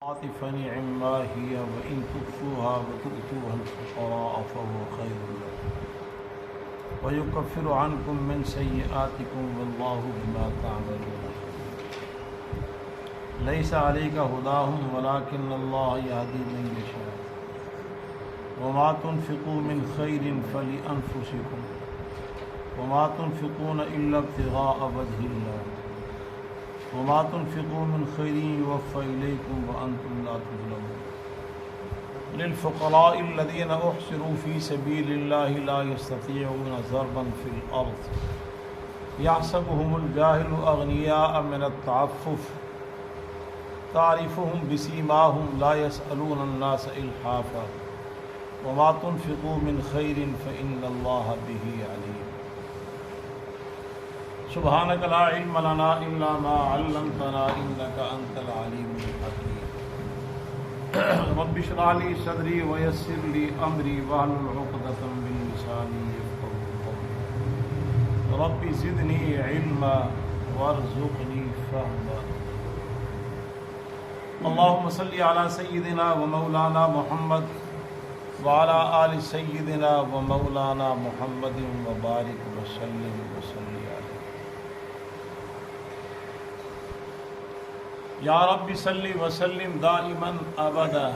فنعما هي وإن تخفوها وتؤتوها الفقراء فهو خير لكم ويكفر عنكم من سيئاتكم والله بما تعملون ليس عليك هداهم ولكن الله يهدي من يشاء وما تنفقوا من خير فلأنفسكم وما تنفقون إلا ابتغاء وجه الله وما تنفقوا من خير يوفى إليكم وأنتم لا تظلمون للفقراء الذين أحصروا في سبيل الله لا يستطيعون ضربا في الأرض يحسبهم الجاهل أغنياء من التعفف تعرفهم بسيماهم لا يسألون الناس إلحافا وما تنفقوا من خير فإن الله به عليم سبحانك لا علم لنا إلا ما علمتنا إنك أنت العليم الحكيم رب اشرح لي صدري ويسر لي أمري واحلل عقدة من لساني يفقهوا قولي رب زدني علما وارزقني فهما اللهم صل على سيدنا ومولانا محمد وعلى آل سيدنا ومولانا محمد وبارك وسلم عليه یا رب صلی وسلم دائما ابدا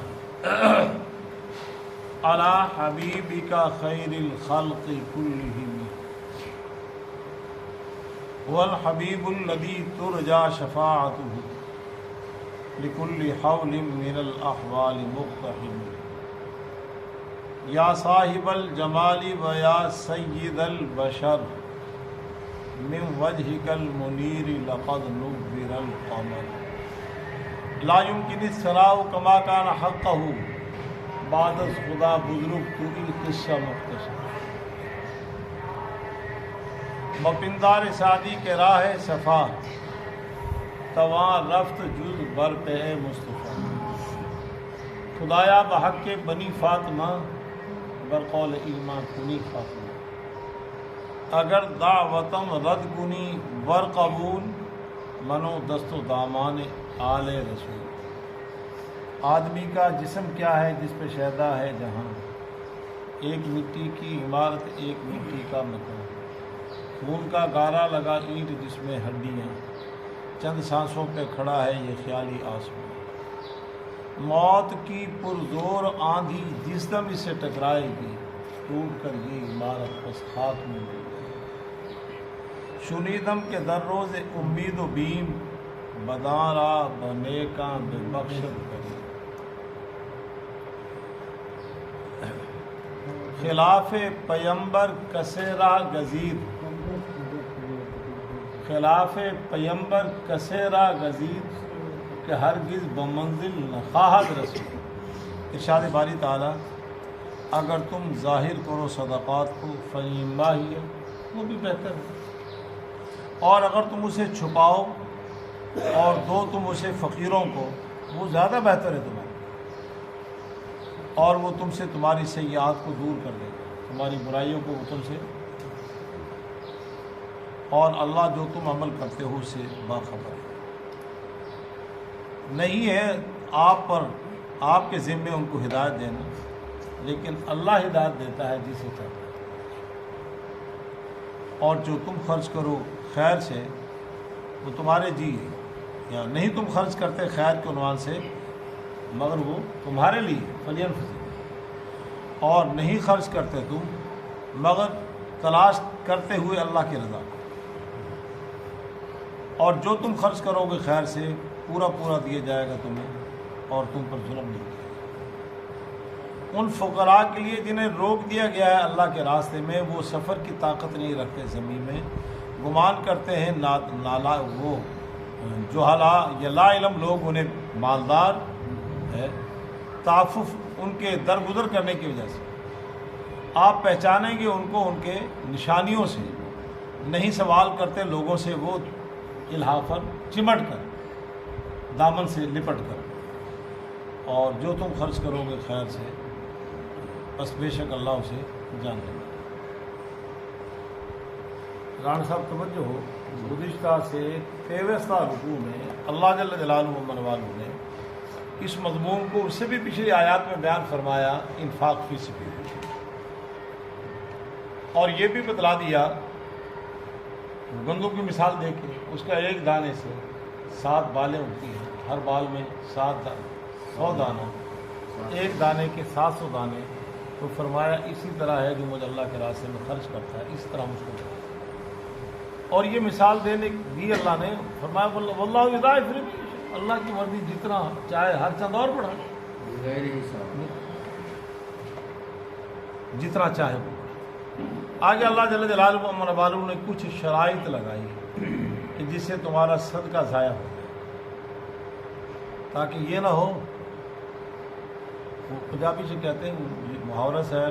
علی حبیبک خیر الخلق کلہم هو الحبیب الذی ترجى شفاعته لكل حول من الاحوال مقتحم یا صاحب الجمال و یا سید البشر من وجهک المنیر لقد نور القمر لا يمكن الثناء كما كان حقه بعد از خدا بزرگ تو این قصہ مختصر مپندار سعدی کے راہ صفا تواں رفت جز بر پہ مصطفیٰ خدایا بحق کے بنی فاطمہ برقول ایمان کنی فاطمہ اگر دعوتم رد کنی ور قبول منو دست و دامان آل رسول آدمی کا جسم کیا ہے جس پہ شیدا ہے جہاں ایک مٹی کی عمارت ایک مٹی کا مکان خون کا گارا لگا اینٹ جس میں ہڈیاں چند سانسوں پہ کھڑا ہے یہ خیالی آسمان موت کی پرزور آندھی جس دم اسے ٹکرائے گی ٹوٹ کر یہ عمارت بس خاک میں مل گئی شنیدم کے در روز امید و بیم بدارا بنیکاں بے بخشت کری خلاف پیمبر کسیرا گزید خلاف پیمبر کسیرا گزید کہ ہرگز بمنزل نخواہد رسول ارشاد باری تعالی اگر تم ظاہر کرو صدقات کو فنعما ہی ہے وہ بھی بہتر ہے اور اگر تم اسے چھپاؤ اور دو تم اسے فقیروں کو وہ زیادہ بہتر ہے تمہارے اور وہ تم سے تمہاری سیئات کو دور کر دے گا تمہاری برائیوں کو وہ تم سے اور اللہ جو تم عمل کرتے ہو اس سے باخبر ہے نہیں ہے آپ پر آپ کے ذمے ان کو ہدایت دینا لیکن اللہ ہدایت دیتا ہے جسے چاہتا ہے اور جو تم خرچ کرو خیر سے وہ تمہارے جی یا نہیں تم خرچ کرتے خیر کے عنوان سے مگر وہ تمہارے لیے فلینفسکم اور نہیں خرچ کرتے تم مگر تلاش کرتے ہوئے اللہ کی رضا اور جو تم خرچ کرو گے خیر سے پورا پورا دیا جائے گا تمہیں اور تم پر ظلم نہیں کیا جائے گا ان فقراء کے لیے جنہیں روک دیا گیا ہے اللہ کے راستے میں وہ سفر کی طاقت نہیں رکھتے زمین میں گمان کرتے ہیں نالا وہ جہلا یا لا علم لوگ انہیں مالدار ہے تعفف ان کے درگزر کرنے کی وجہ سے آپ پہچانیں گے ان کو ان کے نشانیوں سے نہیں سوال کرتے لوگوں سے وہ الحافن چمٹ کر دامن سے لپٹ کر اور جو تم خرچ کرو گے خیر سے بس بے شک اللہ اسے جان لے گا رانا صاحب توجہ ہو گزشتہ سے 23واں رکوع میں اللہ جل جلالہ و من والہ نے اس مضمون کو اس سے بھی پچھلی آیات میں بیان فرمایا انفاق فی سبیل اللہ، اور یہ بھی بتلا دیا گندم کی مثال دے کے اس کا ایک دانے سے 7 بالیں اگتی ہیں، ہر بال میں 100 دانہ، ایک دانے کے 700 دانے، تو فرمایا اسی طرح ہے جو مجھے اللہ کے راستے میں خرچ کرتا ہے، اس طرح مجھ کو۔ اور یہ مثال دینے دی اللہ نے، فرمایا واللہ یضاعف لمن یشاء، اللہ کی مرضی جتنا چاہے ہر چند اور بڑھا، جتنا چاہے وہ۔ آگے اللہ جل جلالہ و عز و جل نے کچھ شرائط لگائی کہ جس سے تمہارا صدقہ ضائع ہو جائے، تاکہ یہ نہ ہو، وہ پنجابی سے کہتے ہیں محاورہ سے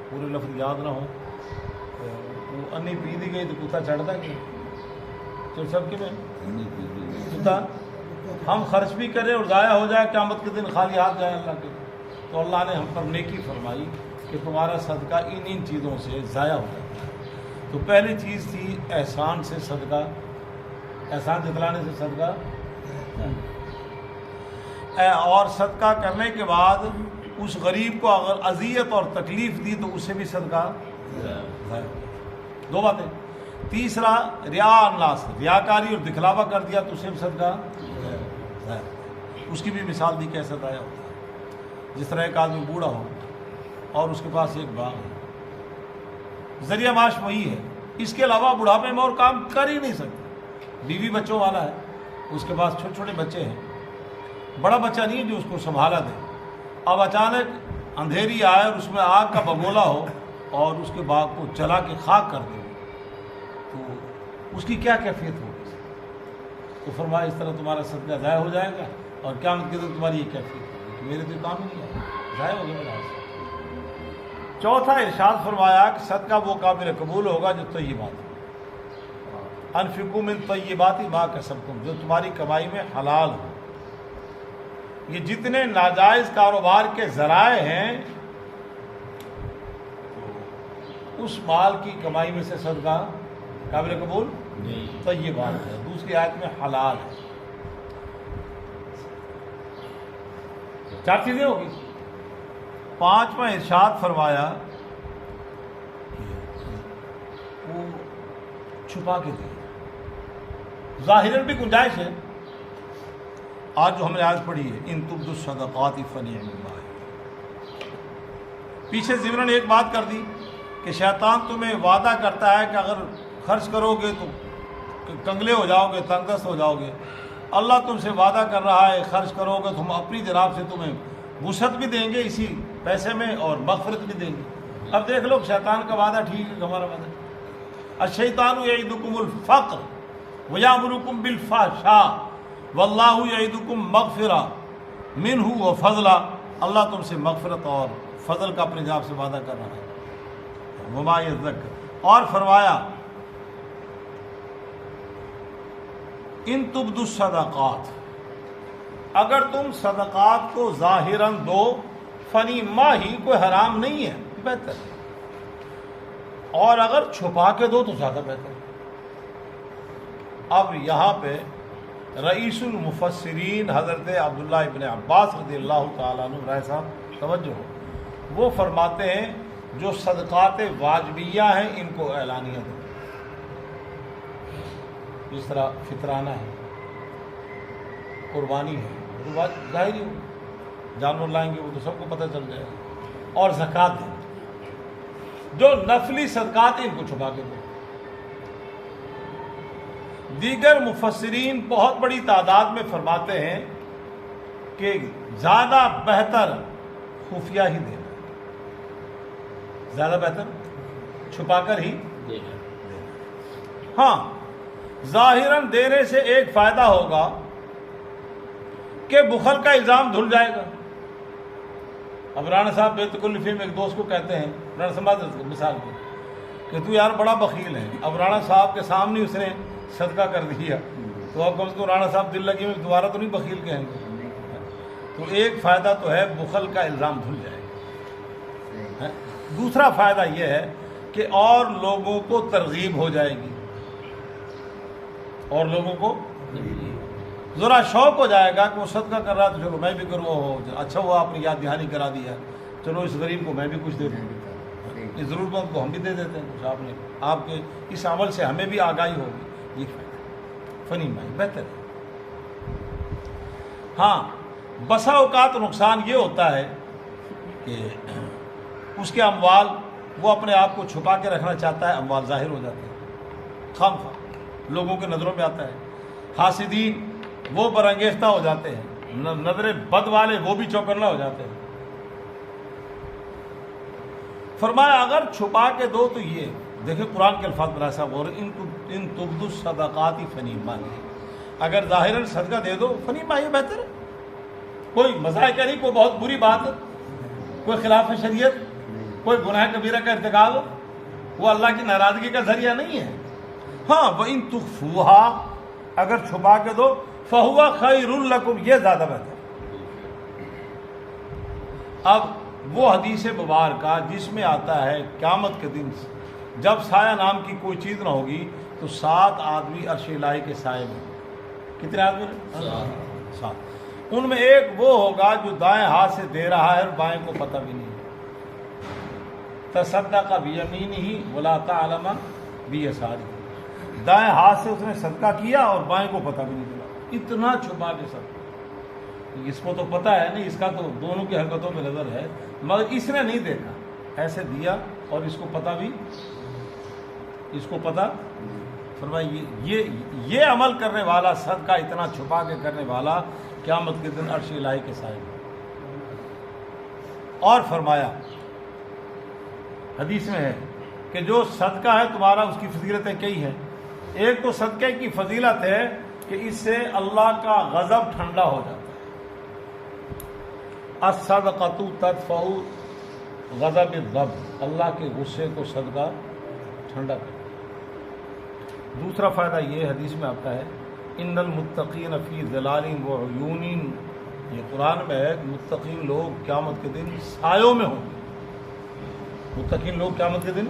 پورے لفظ یاد نہ ہو، وہ انی پی دی گئی تو کتا چڑھتا کیا، تو سب کے میں کتا ہم خرچ بھی کریں اور ضائع ہو جائے، قیامت کے دن خالی ہاتھ جائے اللہ کے، تو اللہ نے ہم پر نیکی فرمائی کہ تمہارا صدقہ ان چیزوں سے ضائع ہو جاتا ہے۔ تو پہلی چیز تھی احسان سے صدقہ، احسان جتلانے سے صدقہ، اور صدقہ کرنے کے بعد اس غریب کو اگر اذیت اور تکلیف دی تو اس سے بھی صدقہ ضائع۔ 2 باتیں۔ تیسرا ریا الناس، ریاکاری اور دکھلاوا کر دیا تو اس سے بھی صدقہ ضائع۔ اس کی بھی مثال دی کیسے ضائع ہوتا ہے، جس طرح ایک آدمی بوڑھا ہو اور اس کے پاس ایک باغ ہے، ذریعہ معاش وہی ہے، اس کے علاوہ بڑھاپے میں اور کام کر ہی نہیں سکتا، بیوی بچوں والا ہے، اس کے پاس چھوٹے چھوٹے بچے ہیں، بڑا بچہ نہیں ہے جو اس کو سنبھالا دے، اب اچانک اندھیری آئے اور اس میں آگ کا بگولا ہو اور اس کے باغ کو جلا کے خاک کر دے تو اس کی کیا کیفیت ہوگی؟ تو فرمایا اس طرح تمہارا صدقہ ضائع ہو جائے گا، اور قیامت کے دن تمہاری یہ کیفیت ہوگی کہ میرے تو کام ہی نہیں ہے، ضائع ہو گیا میرا حاصل۔ چوتھا ارشاد فرمایا کہ صدقہ وہ قابل قبول ہوگا جو طیبات ہو، انفقوا من طیبات ما کسبتم، جو تمہاری کمائی میں حلال ہو۔ یہ جتنے ناجائز کاروبار کے ذرائع ہیں اس مال کی کمائی میں سے صدقہ قابل قبول نہیں، طیبات ہے، دوسری آیت میں حلال ہے۔ 4 چیزیں ہوگی۔ 5واں ارشاد فرمایا وہ چھپا کے دے، ظاہراً بھی گنجائش ہے، آج جو ہم نے آج پڑھی ہے ان تبدوا الصدقات فنعما ہی۔ پیچھے ضمن ایک بات کر دی کہ شیطان تمہیں وعدہ کرتا ہے کہ اگر خرچ کرو گے تو کنگلے ہو جاؤ گے، تنگ دست ہو جاؤ گے۔ اللہ تم سے وعدہ کر رہا ہے خرچ کرو گے تو ہم اپنی جناب سے تمہیں وسعت بھی دیں گے اسی پیسے میں اور مغفرت بھی دیں گے۔ اب دیکھ لو شیطان کا وعدہ ٹھیک ہے، ہمارا وعدہ الشیطان یعدکم الفقر ویامرکم بالفحشاء واللہ یعدکم مغفرہ منہ وفضلا، اللہ تم سے مغفرت اور فضل کا اپنے جانب سے وعدہ کر رہا ہے۔ وما یذکر، اور فرمایا ان تبدوا الصدقات، اگر تم صدقات کو ظاہراً دو، فنعما ہی، کوئی حرام نہیں ہے، بہتر ہے، اور اگر چھپا کے دو تو زیادہ بہتر ہے۔ اب یہاں پہ رئیس المفسرین حضرت عبداللہ ابن عباس رضی اللہ تعالیٰ عنہ رائے صاحب توجہ ہو، وہ فرماتے ہیں جو صدقات واجبیہ ہیں ان کو اعلانیہ دو، جس طرح فطرانہ ہے، قربانی ہے، وہ بات ظاہر ہی ہو، جانور لائیں گے وہ تو سب کو پتہ چل جائے گا، اور زکوٰۃ دیں، جو نفلی صدقات ہیں ان کو چھپا کے دو۔ دیگر مفسرین بہت بڑی تعداد میں فرماتے ہیں کہ زیادہ بہتر خفیہ ہی دینا، زیادہ بہتر چھپا کر ہی دینا۔ ہاں، ظاہراً دینے سے ایک فائدہ ہوگا کہ بخل کا الزام دھل جائے گا۔ اب رانا صاحب بے تکلفی میں ایک دوست کو کہتے ہیں، رانا صاحب مثال کی، کہ تو یار بڑا بخیل ہے، اب رانا صاحب کے سامنے اس نے صدقہ کر دیا تو اب کم از کم رانا صاحب دل لگی میں دوبارہ تو نہیں بخیل کہیں گے۔ تو ایک فائدہ تو ہے بخل کا الزام دھل جائے گا، دوسرا فائدہ یہ ہے کہ اور لوگوں کو ترغیب ہو جائے گی، اور لوگوں کو ذرا شوق ہو جائے گا کہ وہ صدقہ کر رہا ہے تو چلو میں بھی کروں، اچھا ہوا آپ نے یاد دہانی کرا دیا، چلو اس غریب کو میں بھی کچھ دے دوں، اس ضرورت مند کو ہم بھی دے دیتے ہیں کچھ، آپ کے اس عمل سے ہمیں بھی آگاہی ہوگی، یہ فنی مائی بہتر ہے۔ ہاں بسا اوقات نقصان یہ ہوتا ہے کہ اس کے اموال وہ اپنے آپ کو چھپا کے رکھنا چاہتا ہے، اموال ظاہر ہو جاتے ہیں، خام خواہ لوگوں کے نظروں میں آتا ہے، حاسدین وہ برانگیختہ ہو جاتے ہیں، نظر بد والے وہ بھی چوکنا ہو جاتے ہیں۔ فرمایا اگر چھپا کے دو تو یہ دیکھیں قرآن کے الفاظ بڑا صاحب، اور ان تبدو الصدقات فنیما، اگر ظاہراً صدقہ دے دو فنیما یہ بہتر ہے، کوئی مذاق نہیں، کوئی بہت بری بات، کوئی خلاف شریعت، کوئی گناہ کبیرہ کا ارتکاب، وہ اللہ کی ناراضگی کا ذریعہ نہیں ہے۔ ہاں وَإِن تُخْفُوهَا، اگر چھپا کے دو فَهُوَ خَيْرٌ لَكُمْ، یہ زیادہ بہتر۔ اب وہ حدیث مبارکہ جس میں آتا ہے قیامت کے دن جب سایہ نام کی کوئی چیز نہ ہوگی تو 7 آدمی عرش الہی کے سائے میں، کتنے آدمی؟ 7۔ ان میں ایک وہ ہوگا جو دائیں ہاتھ سے دے رہا ہے اور بائیں کو پتہ بھی نہیں، تصدق بیمینہ ولا تعلم بیسارہ، دائیں ہاتھ سے اس نے صدقہ کیا اور بائیں کو پتہ بھی نہیں چلا، اتنا چھپا کے صدقہ۔ اس کو تو پتہ ہے نہیں، اس کا تو دونوں کی حرکتوں میں نظر ہے، مگر اس نے نہیں دیکھا، ایسے دیا اور اس کو پتہ فرمائیے یہ عمل کرنے والا، صدقہ اتنا چھپا کے کرنے والا قیامت کے دن عرش الہی کے سائے میں۔ اور فرمایا حدیث میں ہے کہ جو صدقہ ہے تمہارا اس کی فضیلتیں کئی ہیں، ایک تو صدقے کی فضیلت ہے کہ اس سے اللہ کا غضب ٹھنڈا ہو جاتا ہے، الصدقۃ تدفع غضب الرب، اللہ کے غصے کو صدقہ ٹھنڈا کرتا ہے۔ دوسرا فائدہ یہ حدیث میں آتا ہے ان المتقین فی ظلال وعیون، یہ قرآن میں ہے کہ متقین لوگ قیامت کے دن سایوں میں ہوں گے، متقین لوگ قیامت کے دن،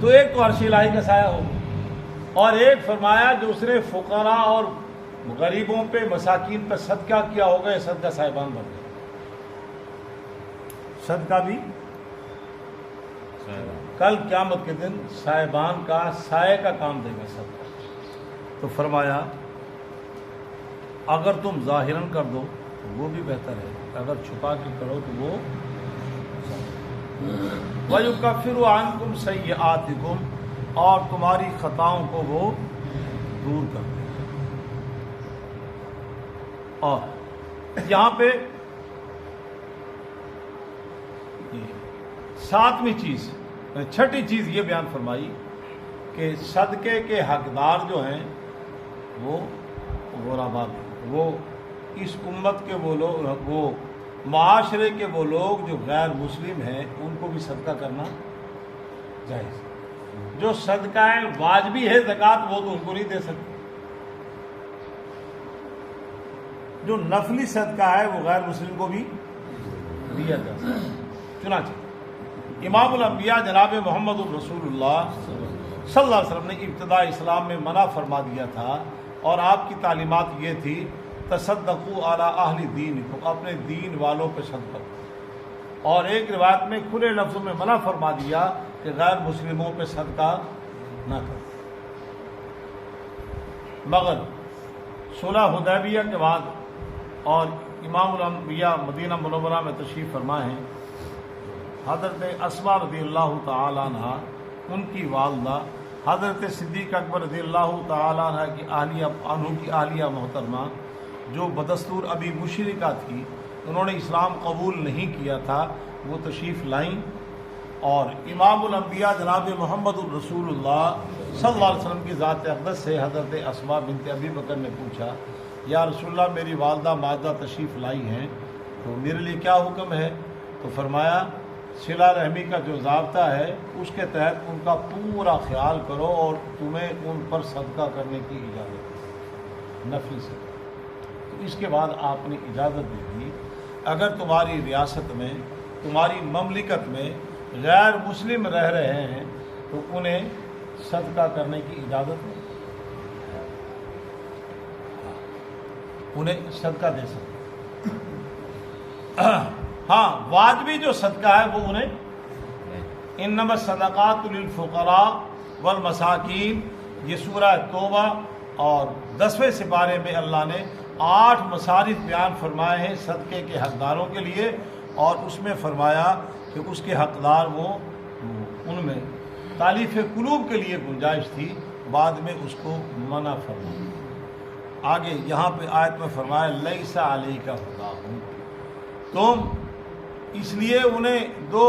تو ایک تو عرش الہی کا سایہ ہوگا، اور ایک فرمایا جو اس نے فقراء اور غریبوں پہ مساکین پہ صدقہ کیا ہوگا، یہ صدقہ صاحبان بن گئے، صدقہ بھی کل قیامت کے دن صاحبان کا سائے کا کام دے گا صدقہ۔ تو فرمایا اگر تم ظاہراً کر دو تو وہ بھی بہتر ہے، اگر چھپا کے کرو تو وہ وَيُكَفِّرُ عَنْكُمْ سَيِّئَاتِكُمْ، اور تمہاری خطاؤں کو وہ دور کر دے۔ اور یہاں پہ 7ویں چیز، 6ٹھی چیز یہ بیان فرمائی کہ صدقے کے حقدار جو ہیں وہ غرباء، وہ اس امت کے وہ لوگ، وہ معاشرے کے وہ لوگ جو غیر مسلم ہیں، ان کو بھی صدقہ کرنا جائز ہے۔ جو صدقہ واجبی ہے زکوٰۃ وہ تو ان کو نہیں دے سکتے، جو نفلی صدقہ ہے وہ غیر مسلم کو بھی دیا جا سکتا ہے۔ چنانچہ امام الانبیاء جناب محمد الرسول اللہ صلی اللہ علیہ وسلم نے ابتداء اسلام میں منع فرما دیا تھا، اور آپ کی تعلیمات یہ تھی تصدقوا علی اہل دینکم، اپنے دین والوں پہ صدقہ کرو، اور ایک روایت میں کھلے لفظوں میں منع فرما دیا کہ غیر مسلموں پہ صدقہ نہ کرو۔ مگر صلح حدیبیہ کے بعد اور امام الانبیاء مدینہ منورہ میں تشریف فرما ہیں، حضرت اسماء رضی اللہ تعالی عنہ، ان کی والدہ حضرت صدیق اکبر رضی اللہ تعالی عنہ کی اہلیہ محترمہ، جو بدستور ابھی مشرکہ تھی، انہوں نے اسلام قبول نہیں کیا تھا، وہ تشریف لائیں، اور امام الانبیاء جناب محمد الرسول اللہ صلی اللہ علیہ وسلم کی ذات اقدس سے حضرت اسماء بنت ابی بکر نے پوچھا، یا رسول اللہ میری والدہ ماجدہ تشریف لائی ہیں تو میرے لیے کیا حکم ہے؟ تو فرمایا صلہ رحمی کا جو ضابطہ ہے اس کے تحت ان کا پورا خیال کرو، اور تمہیں ان پر صدقہ کرنے کی اجازت ہے، نفلی سے۔ تو اس کے بعد آپ نے اجازت دے دی، اگر تمہاری ریاست میں، تمہاری مملکت میں غیر مسلم رہ رہے ہیں تو انہیں صدقہ کرنے کی اجازت نہیں۔ انہیں صدقہ دے سکتے. ہاں واجبی جو صدقہ ہے وہ انہیں انما الصدقات للفقراء والمساکین، یہ سورہ توبہ اور 10ویں سپارے میں اللہ نے 8 مصارف بیان فرمائے ہیں صدقے کے حقداروں کے لیے، اور اس میں فرمایا کہ اس کے حقدار وہ ان میں تالیف قلوب کے لیے گنجائش تھی، بعد میں اس کو منع فرمایا. آگے یہاں پہ آیت میں فرمایا لیس علیک ھداھم، تم اس لیے انہیں دو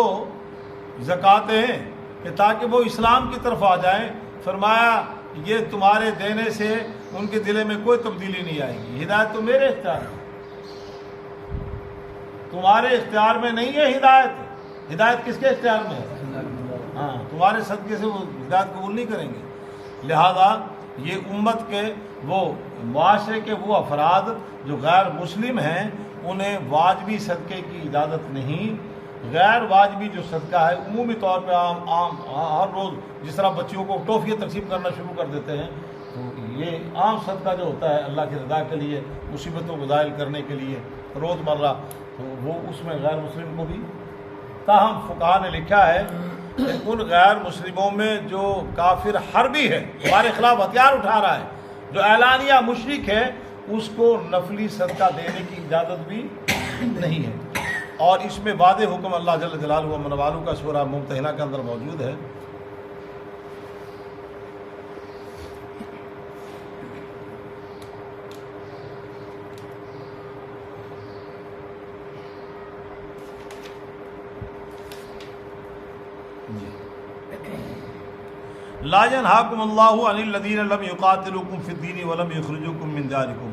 زکاتیں ہیں کہ تاکہ وہ اسلام کی طرف آ جائیں. فرمایا یہ تمہارے دینے سے ان کے دل میں کوئی تبدیلی نہیں آئے گی. ہدایت تو میرے اختیار میں، تمہارے اختیار میں نہیں ہے ہدایت. ہدایت کس کے اختیار میں ہے؟ ہاں، تمہارے صدقے سے وہ ہدایت قبول نہیں کریں گے. لہذا یہ امت کے وہ معاشرے کے وہ افراد جو غیر مسلم ہیں انہیں واجبی صدقے کی اجازت نہیں. غیر واجبی جو صدقہ ہے عمومی طور پہ عام ہر روز جس طرح بچیوں کو ٹوفیاں تقسیم کرنا شروع کر دیتے ہیں، تو یہ عام صدقہ جو ہوتا ہے اللہ کی رضا کے لیے، مصیبتوں کو زائل کرنے کے لیے روز مرہ، تو وہ اس میں غیر مسلم کو بھی. تاہم فقہا نے لکھا ہے کہ ان غیر مسلموں میں جو کافر حربی ہے، ہمارے خلاف ہتھیار اٹھا رہا ہے، جو اعلانیہ مشرک ہے، اس کو نفلی صدقہ دینے کی اجازت بھی نہیں ہے. اور اس میں واضح حکم اللہ جل جلالہ و من والو کا سورہ ممتحنہ کے اندر موجود ہے. لا ينهاكم الله عن الذين لم يقاتلوكم في الدين ولم يخرجوكم من دياركم.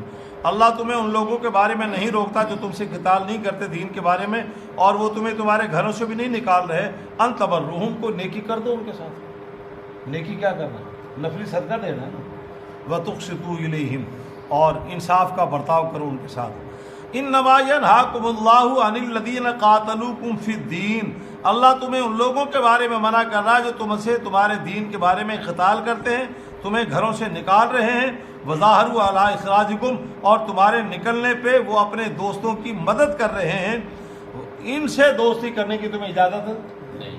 اللہ تمہیں ان لوگوں کے بارے میں نہیں روکتا جو تم سے قتال نہیں کرتے دین کے بارے میں، اور وہ تمہیں تمہارے گھروں سے بھی نہیں نکال رہے. ان تبرہم، کو نیکی کر دو ان کے ساتھ. نیکی کیا کرنا؟ نفلی صدقہ دینا. وتقسطوا الیہم، اور انصاف کا برتاؤ کرو ان کے ساتھ. انما ینہاکم اللہ عن الذین قاتلوکم فی الدین، اللہ تمہیں ان لوگوں کے بارے میں منع کر رہا ہے جو تم سے تمہارے دین کے بارے میں قتال کرتے ہیں، تمہیں گھروں سے نکال رہے ہیں. وظاہروا علی اخراجکم، اور تمہارے نکلنے پہ وہ اپنے دوستوں کی مدد کر رہے ہیں. ان سے دوستی کرنے کی تمہیں اجازت ہے،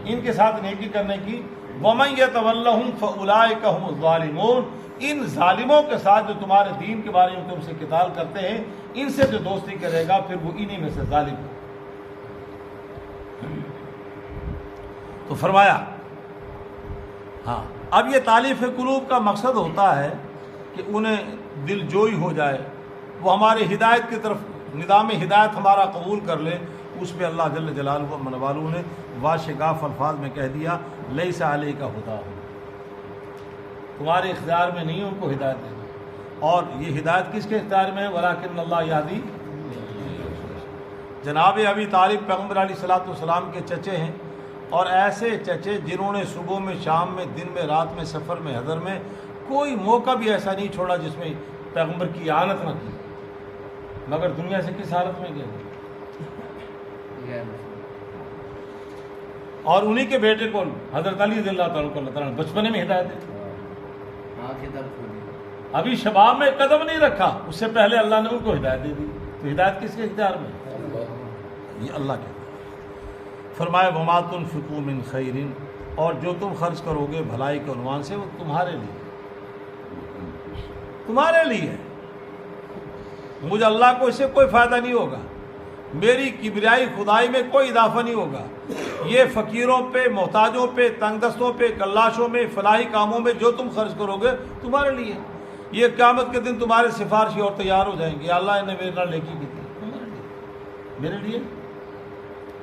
ان کے ساتھ نیکی کرنے کی. ومن یتولہم فاولئک ھم الظالمون، ان ظالموں کے ساتھ جو تمہارے دین کے بارے میں تم سے قتال کرتے ہیں، ان سے جو دوستی کرے گا پھر وہ انہی میں سے ظالم ہے. تو فرمایا ہاں اب یہ تالیف قلوب کا مقصد ہوتا ہے کہ انہیں دل جوئی ہو جائے، وہ ہمارے ہدایت کی طرف نظام ہدایت ہمارا قبول کر لے. اس پہ اللہ جل جلالہ و من والو نے واشگاف الفاظ میں کہہ دیا لیس علیک ھداھم، تمہارے اختیار میں نہیں ان کو ہدایت دینا. اور یہ ہدایت کس کے اختیار میں ہے؟ ولکن اللہ یہدی. جناب ابی طالب پیغمبر علیہ الصلوۃ والسلام کے چچے ہیں، اور ایسے چچے جنہوں نے صبح میں، شام میں، دن میں، رات میں، سفر میں، حضر میں کوئی موقع بھی ایسا نہیں چھوڑا جس میں پیغمبر کی اعانت نہ کی. مگر دنیا سے کس حالت میں گئے؟ اور انہی کے بیٹے کو حضرت علی رضی اللہ تعالیٰ کو اللہ تعالیٰ نے بچپنے میں ہدایت دی. ابھی شباب میں قدم نہیں رکھا، اس سے پہلے اللہ نے ان کو ہدایت دے دی. تو ہدایت کس کے اختیار میں؟ یہ اللہ کے. فرمایا وما تنفقوا من خیر، اور جو تم خرچ کرو گے بھلائی کے عنوان سے وہ تمہارے لیے، تمہارے لیے. مجھے اللہ کو اس سے کوئی فائدہ نہیں ہوگا، میری کبریائی خدائی میں کوئی اضافہ نہیں ہوگا. یہ فقیروں پہ، محتاجوں پہ، تنگ دستوں پہ، کلاشوں میں، فلاحی کاموں میں جو تم خرچ کرو گے تمہارے لیے. یہ قیامت کے دن تمہارے سفارشی اور تیار ہو جائیں گے. اللہ نے میرے نال نیکی کی تھی، تمہارے لیے، میرے لیے،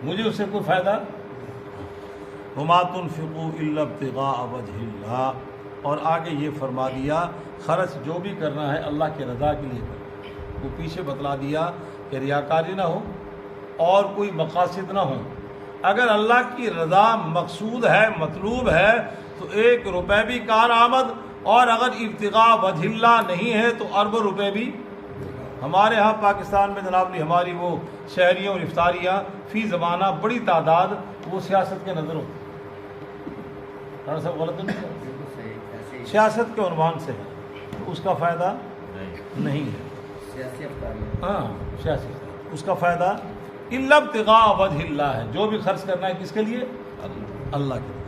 مجھے اس سے کوئی فائدہ. وما تنفقوا الا ابتغاء وجه اللہ، اور آگے یہ فرما دیا خرچ جو بھی کرنا ہے اللہ کے رضا کے لیے کرو. وہ پیچھے بتلا دیا کہ ریاکاری نہ ہو اور کوئی مقاصد نہ ہو. اگر اللہ کی رضا مقصود ہے، مطلوب ہے، تو 1 روپے بھی کارآمد، اور اگر ابتغاء وجہ اللہ نہیں ہے تو اربوں روپے بھی. ہمارے ہاں پاکستان میں جناب لی ہماری وہ شہریوں اور افطاریاں فی زمانہ بڑی تعداد وہ سیاست کے نظر ہوتی. ڈاکٹر صاحب غلط نہیں، سیاست کے عنوان سے ہے، تو اس کا فائدہ نہیں ہے. سیاسی افطار ہاں سیاسی افطار، اس کا فائدہ الا ابتغاء وجہ اللہ ہے، جو بھی خرچ کرنا ہے کس کے لیے؟ اللہ کے لیے۔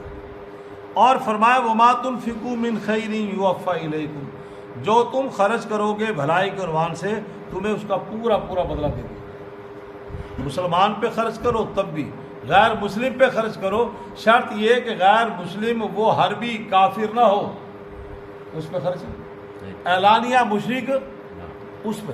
اور فرمایا وما تنفقوا من خیر یوفى الیکم، جو تم خرچ کرو گے بھلائی کے عنوان سے تمہیں اس کا پورا پورا بدلہ دے دے۔ مسلمان پہ خرچ کرو تب بھی، غیر مسلم پہ خرچ کرو، شرط یہ کہ غیر مسلم وہ حربی کافر نہ ہو، اس پہ خرچ اعلانیہ مشرک اس پہ۔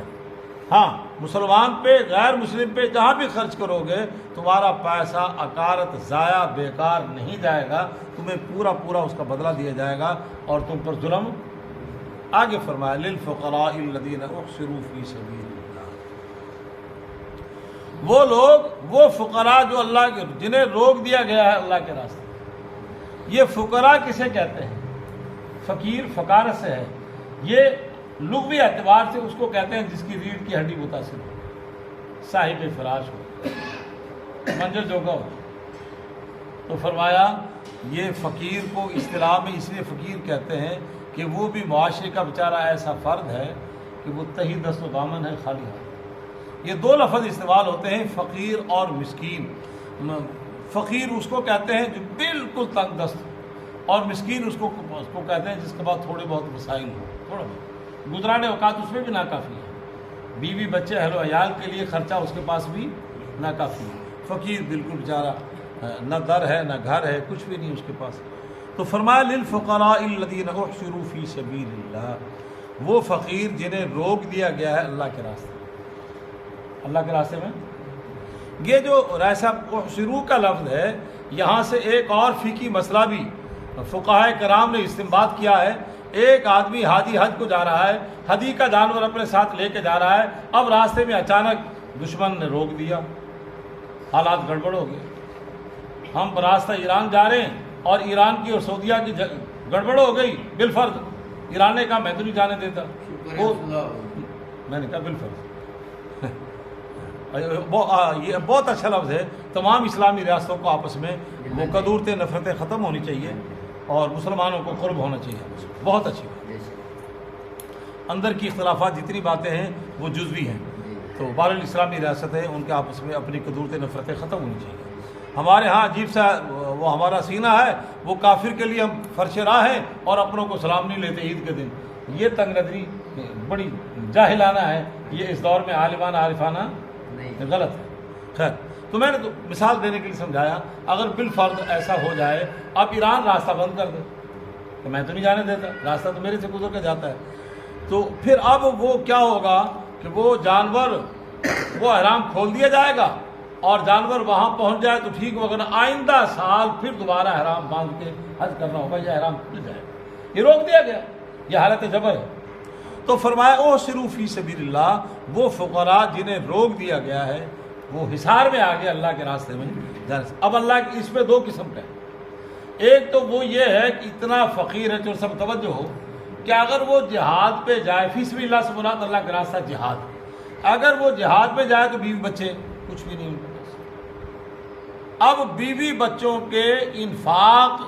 ہاں مسلمان پہ غیر مسلم پہ جہاں بھی خرچ کرو گے تمہارا پیسہ اکارت ضائع بیکار نہیں جائے گا، تمہیں پورا پورا اس کا بدلہ دیا جائے گا اور تم پر ظلم۔ آگے فرمایا للفقراء الذین احصروا فی سبیل اللہ، وہ لوگ، وہ فقراء جو اللہ کے، جنہیں روک دیا گیا ہے اللہ کے راستے۔ یہ فقراء کسے کہتے ہیں؟ فقیر فقارت سے ہے، یہ لغوی اعتبار سے اس کو کہتے ہیں جس کی ریڑھ کی ہڈی متاثر ہو، صاحب فراش ہو، منجر جوگا ہو۔ تو فرمایا یہ فقیر کو اصطلاح میں اس لیے فقیر کہتے ہیں کہ وہ بھی معاشرے کا بیچارہ ایسا فرد ہے کہ وہ تہی دست و دامن ہے، خالی ہاتھ۔ یہ دو لفظ استعمال ہوتے ہیں، فقیر اور مسکین۔ فقیر اس کو کہتے ہیں جو بالکل تنگ دست، اور مسکین اس کو کہتے ہیں جس کے بعد تھوڑے بہت وسائل ہوں، تھوڑا بہت گزرانے اوقات اس میں بھی ناکافی ہے، بیوی بچے اہل و عیال کے لیے خرچہ اس کے پاس بھی ناکافی ہے۔ فقیر بالکل بیچارہ نہ در ہے نہ گھر ہے، کچھ بھی نہیں اس کے پاس۔ تو فرمایا للفقراء الذین احصروا فی سبیل اللہ، وہ فقیر جنہیں روک دیا گیا ہے اللہ کے راستے، اللہ کے راستے میں۔ یہ جو رائے صاحب احصروا کا لفظ ہے، یہاں سے ایک اور فقہی مسئلہ بھی فقہائے کرام نے استنباط کیا ہے۔ ایک آدمی حاجی حج کو جا رہا ہے، ہدی کا جانور اپنے ساتھ لے کے جا رہا ہے، اب راستے میں اچانک دشمن نے روک دیا، حالات گڑبڑ ہو گئے، ہم راستہ ایران جا رہے ہیں اور ایران کی اور سعودیہ کی گڑبڑ ہو گئی بالفرض، ایران نے کہا میں تو نہیں جانے دیتا، میں نے کہا بالفرض۔ یہ بہت اچھا لفظ ہے، تمام اسلامی ریاستوں کو آپس میں وہ قدورتیں نفرتیں ختم ہونی چاہیے اور مسلمانوں کو قرب ہونا چاہیے، بہت اچھی بات۔ اندر کی اختلافات جتنی باتیں ہیں وہ جزوی ہیں، تو بہرحال اسلامی ریاست ہے، ان کے آپس میں اپنی قدورتیں نفرتیں ختم ہونی چاہیے۔ ہمارے ہاں عجیب سا وہ ہمارا سینہ ہے، وہ کافر کے لیے ہم فرش راہ ہیں اور اپنوں کو سلام نہیں لیتے عید کے دن، یہ تنگ نظری بڑی جاہلانہ ہے، یہ اس دور میں عالمانہ عارفانہ غلط ہے۔ خیر، تو میں نے تو مثال دینے کے لیے سمجھایا، اگر بالفرض ایسا ہو جائے اب ایران راستہ بند کر دے کہ میں تو نہیں جانے دیتا، راستہ تو میرے سے گزر کے جاتا ہے، تو پھر اب وہ کیا ہوگا کہ وہ جانور، وہ احرام کھول دیا جائے گا اور جانور وہاں پہنچ جائے تو ٹھیک ہوگا، نہ آئندہ سال پھر دوبارہ احرام باندھ کے حج کرنا ہوگا یا احرام کھل جائے گا، یہ روک دیا گیا، یہ حالت جبر ہے۔ تو فرمایا احصروا فی سبیل اللہ، وہ فقراء جنہیں روک دیا گیا ہے، وہ حصار میں آ گئے اللہ کے راستے میں جانے سے۔ اب اللہ کی اس میں دو قسم کا ہے، ایک تو وہ یہ ہے کہ اتنا فقیر ہے جو سب توجہ ہو کہ اگر وہ جہاد پہ جائے، فی سبیل اللہ سے مراد اللہ کا راستہ جہاد، اگر وہ جہاد پہ جائے تو بیوی بچے کچھ بھی نہیں ان کے پاس۔ اب بیوی بچوں کے انفاق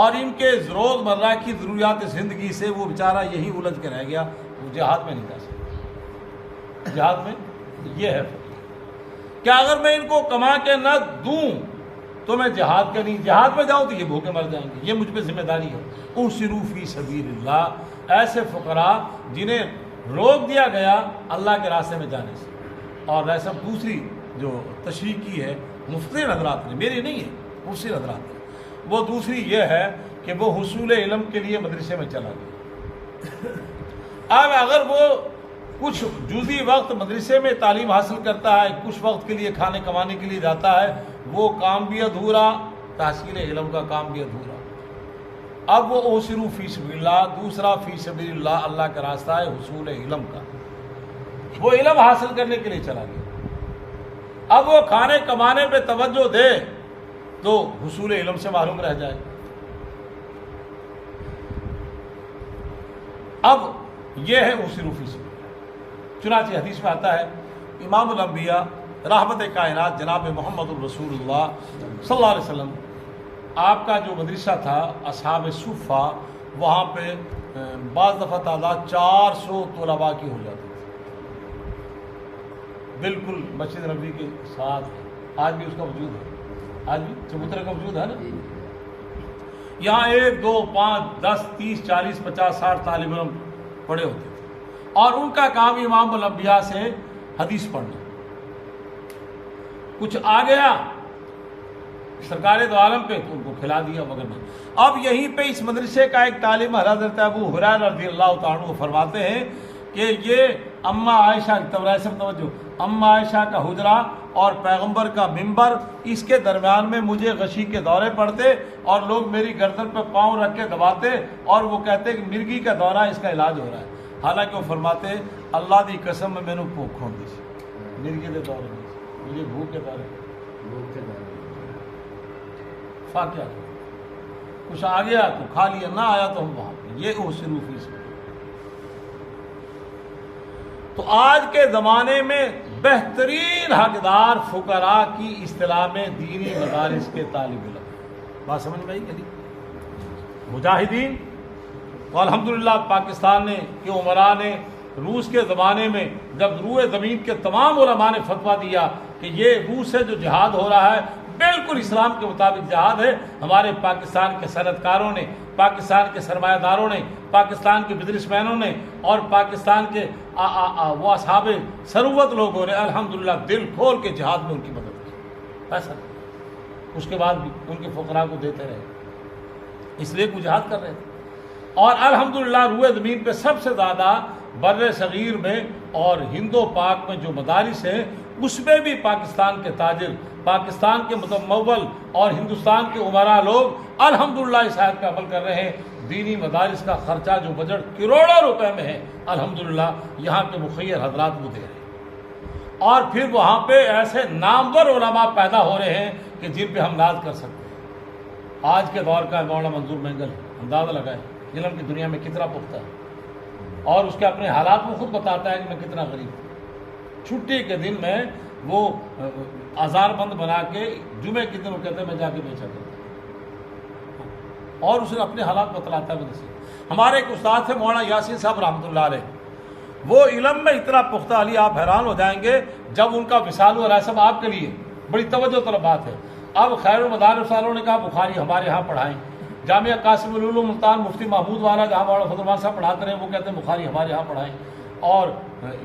اور ان کے روز مرہ کی ضروریات زندگی سے وہ بیچارہ یہی الجھ کے رہ گیا، وہ جہاد میں نہیں جا سکتا۔ جہاد میں یہ ہے کہ اگر میں ان کو کما کے نہ دوں تو میں جہاد کے نہیں، جہاد میں جاؤں تو یہ بھوکے مر جائیں گے، یہ مجھ پہ ذمہ داری ہے۔ احصروا فی سبیل اللہ، ایسے فقراء جنہیں روک دیا گیا اللہ کے راستے میں جانے سے۔ اور ایسا دوسری جو تشریح کی ہے مفسر حضرات نے، میری نہیں ہے، مفسر حضرات نے، وہ دوسری یہ ہے کہ وہ حصول علم کے لیے مدرسے میں چلا گیا۔ اب اگر وہ کچھ جزئی وقت مدرسے میں تعلیم حاصل کرتا ہے، کچھ وقت کے لیے کھانے کمانے کے لیے جاتا ہے، وہ کام بھی ادھورا، تحصیل علم کا کام بھی ادھورا۔ اب وہ احصروا فی سبیل اللہ، دوسرا فی سبیل اللہ اللہ کا راستہ ہے حصول علم کا، وہ علم حاصل کرنے کے لیے چلا گیا۔ اب وہ کھانے کمانے پہ توجہ دے تو حصول علم سے معلوم رہ جائے۔ اب یہ ہے احصروا فی سبیل اللہ۔ چنانچہ حدیث میں آتا ہے امام الانبیاء رحمت کائنات جناب محمد الرسول اللہ صلی اللہ علیہ وسلم، آپ کا جو مدرسہ تھا اصحاب صفہ، وہاں پہ بعض دفعہ تعداد 400 طلباء کی ہو جاتی تھی، بالکل مسجد نبوی کے ساتھ ہے، آج بھی اس کا وجود ہے، آج بھی چبوترے کا وجود ہے نا. یہاں 1 2 5 10 30 40 50 60 طالب علم پڑھے ہوتے تھے، اور ان کا کام امام الانبیاء سے حدیث پڑھنا. کچھ آ گیا سرکار دو عالم پہ تو ان کو کھلا دیا وغیرہ. اب یہیں پہ اس مدرسے کا ایک طالب حضرت ابو ہریرہ رضی اللہ تعالیٰ عنہ فرماتے ہیں کہ یہ اما عائشہ توجہ اما عائشہ کا حجرہ اور پیغمبر کا منبر، اس کے درمیان میں مجھے غشی کے دورے پڑتے اور لوگ میری گردن پہ پاؤں رکھ کے دباتے اور وہ کہتے کہ مرگی کا دورہ اس کا علاج ہو رہا ہے. حالانکہ وہ فرماتے اللہ دی قسم میں نے بھوک کھون دی سی مرگی کے دورے میں مجھے بھوک کے دورے کیا کچھ آ گیا تو کھا لیا، نہ آیا تو ہم وہاں پہ. یہ صروفی سے. تو آج کے زمانے میں بہترین حقدار فقراء کی اصطلاح میں دینی مدارس کے طالب علم. بات سمجھ میں آئی کہ مجاہدین. تو الحمدللہ پاکستان نے کے عمراء نے روس کے زمانے میں جب روئے زمین کے تمام علماء نے فتویٰ دیا کہ یہ روس سے جو جہاد ہو رہا ہے بالکل اسلام کے مطابق جہاد ہے، ہمارے پاکستان کے صنعت کاروں نے، پاکستان کے سرمایہ داروں نے، پاکستان کے بزنس مینوں نے اور پاکستان کے وہ اصحاب ثروت لوگوں نے الحمدللہ دل کھول کے جہاد میں ان کی مدد کی. پیسہ اس کے بعد بھی ان کے فقراء کو دیتے رہے، اس لیے وہ جہاد کر رہے تھے. اور الحمدللہ روئے زمین پہ سب سے زیادہ بر صغیر میں اور ہند و پاک میں جو مدارس ہیں اس میں بھی پاکستان کے تاجر، پاکستان کے متمول اور ہندوستان کے عمراء لوگ الحمدللہ اس آیت پہ عمل کر رہے ہیں. دینی مدارس کا خرچہ جو بجٹ کروڑوں روپے میں ہے الحمدللہ یہاں کے مخیر حضرات وہ دے رہے ہیں. اور پھر وہاں پہ ایسے نامور علماء پیدا ہو رہے ہیں کہ جن پہ ہم ناز کر سکتے ہیں. آج کے دور کا مولانا منظور مینگل اندازہ لگائے علم کی دنیا میں کتنا پختہ ہے اور اس کے اپنے حالات وہ خود بتاتا ہے کہ میں کتنا غریب ہوں. چھٹی کے دن میں وہ آزار بند بنا کے جمعے کے دن وہ کہتے ہیں میں جا کے بیچا کرتا ہوں اور اسے اپنے حالات بتلاتا ہے. مجھے ہمارے ایک استاد تھے مولانا یاسین صاحب رحمۃ اللہ علیہ، وہ علم میں اتنا پختہ علی آپ حیران ہو جائیں گے. جب ان کا وصال ہوا صاحب آپ کے لیے بڑی توجہ طلب بات ہے. اب خیر المدارس والوں نے کہا بخاری ہمارے ہاں پڑھائیں. جامعہ قاسم العلوم ملتان مفتی محمود والا جہاں مولانا فضل الرحمان صاحب پڑھاتے رہے وہ کہتے ہیں بخاری ہمارے یہاں پڑھائیں. اور